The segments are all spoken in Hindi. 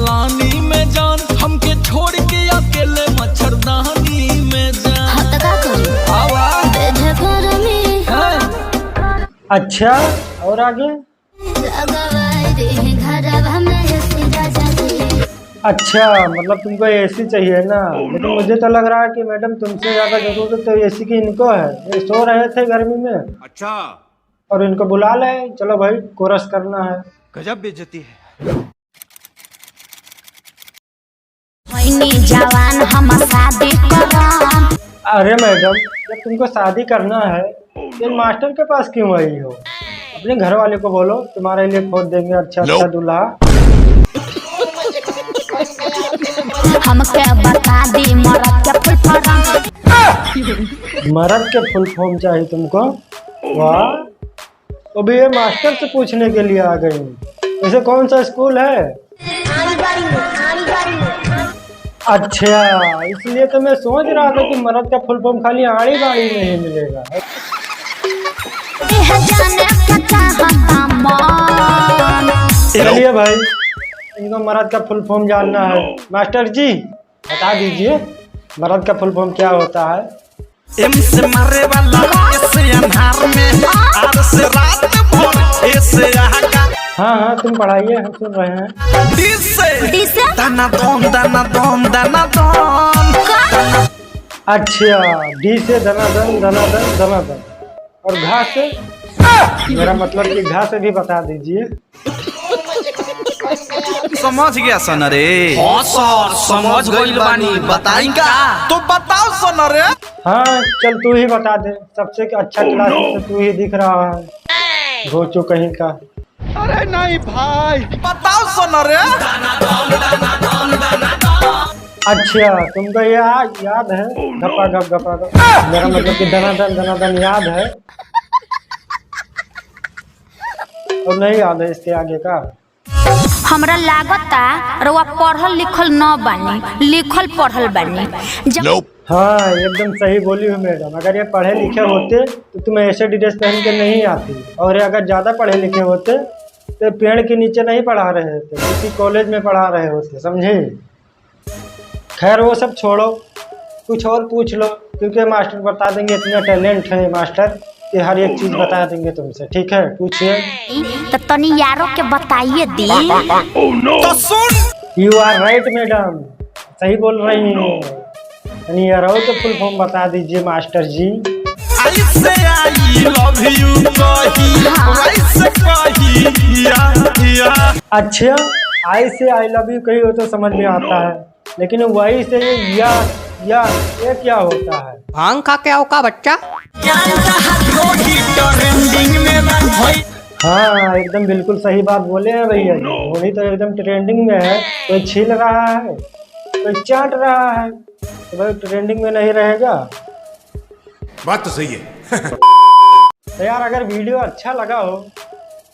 पलानी में जान, हमके छोड़ के अकेले मच्छरदानी में जान। अच्छा और आगे? अच्छा मतलब तुमको एसी चाहिए ना, लेकिन मुझे तो लग रहा है कि मैडम तुमसे ज्यादा जरूरत तो एसी की इनको है। ये सो रहे थे गर्मी में। अच्छा और इनको बुला ले, चलो भाई कोरस करना है। गजब बेइज्जती है। जवान हम शादी करम। अरे मैडम जब तुमको शादी करना है तो मास्टर के पास क्यों आई हो? अपने घर वाले को बोलो, तुम्हारे लिए खोज देंगे अच्छा अच्छा दूल्हा। हमके बता दी मरद के फुल फॉर्म। मरद के फुल फॉर्म चाहिए तुमको? वाह, तो भी ये मास्टर से पूछने के लिए आ गई। वैसे कौन सा स्कूल है? अच्छा, इसलिए तो मैं सोच रहा था कि मरद का फुल फॉर्म खाली आड़ी बाड़ी में ही मिलेगा। चलिए भाई, इनको मरद का फुल फॉर्म जानना है। मास्टर जी बता दीजिए मरद का फुल फॉर्म क्या होता है? एम से मारे वाला, एस से अंधार में, आर से रात भर, ए से आका। हाँ तुम पढ़ाइए, हम सुन रहे हैं। डी से दाना दन दाना दन दाना दन। अच्छा, डी से धनाधन धनाधन धनाधन। और घा से? मेरा मतलब कि घा से भी बता दीजिए। समझ गया सन रे? हाँ सर समझ गइल बानी, बताई का? तो बताओ सन रे। हाँ चल तू ही बता दे, सबसे अच्छा क्लास में तू ही दिख रहा है। घोचो कहीं का। अरे नहीं भाई, बताओ सन रे। अच्छा तुमको याद है गपा गप गपा गप? मेरा मतलब कि धनाधन धनाधन याद है और नहीं याद है इसके आगे का? हमरा लागता रउआ पढ़ल लिखल न बानी, लिखल पढ़ल बानी। हाँ एकदम सही बोली हो मैडम। अगर ये पढ़े लिखे होते तो तुम ऐसे ड्रेस पहन के नहीं आती, और अगर ज़्यादा पढ़े लिखे होते तो पेड़ के नीचे नहीं पढ़ा रहे होते, किसी कॉलेज में पढ़ा रहे होते, समझे? खैर वो सब छोड़ो, कुछ और पूछ लो, क्योंकि मास्टर बता देंगे। इतना टैलेंट है मास्टर कि हर एक चीज़ बता देंगे तुमसे। ठीक है, पूछिए। तो तनी यारों के बताइए दी। तो सुन। यू आर राइट मैडम, सही बोल रही हैं। तनी यारों के फुल फॉर्म बता दीजिए मास्टर जी। आई से आई लव यू कही, आई से कही या। अच्छा, आई से आई लव यू कही हो तो समझ में आता है, लेकिन वही से या ये क्या होता है? भांग खा के आओ का बच्चा? हाँ एकदम बिल्कुल सही बात बोले हैं भैया जी। होली तो एकदम ट्रेंडिंग में है। कोई छील रहा है, कोई चाट रहा है, तो भाई ट्रेंडिंग में नहीं रहेगा। बात तो सही है। तो यार अगर वीडियो अच्छा लगा हो,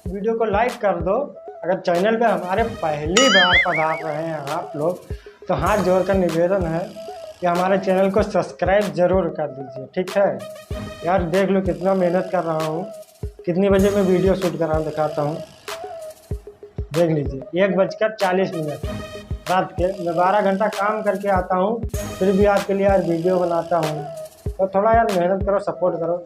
वीडियो को लाइक कर दो। अगर चैनल पे हमारे पहली बार पधार रहे हैं आप लोग, तो हाथ जोड़कर निवेदन है कि हमारे चैनल को सब्सक्राइब जरूर कर दीजिए। ठीक है यार, देख लो कितना मेहनत कर रहा हूँ, कितनी बजे मैं वीडियो शूट करा दिखाता हूँ। देख लीजिए 1:40 रात के। मैं 12 घंटा काम करके आता हूँ, फिर भी आपके लिए यार वीडियो बनाता हूँ। तो थोड़ा यार मेहनत करो, सपोर्ट करो।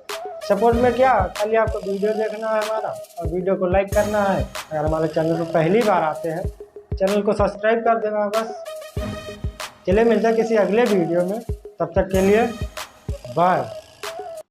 सपोर्ट में क्या, खाली आपको वीडियो देखना है हमारा और वीडियो को लाइक करना है। अगर हमारे चैनल पर पहली बार आते हैं, चैनल को सब्सक्राइब कर देना बस। चलिए मिलते हैं किसी अगले वीडियो में, तब तक के लिए बाय।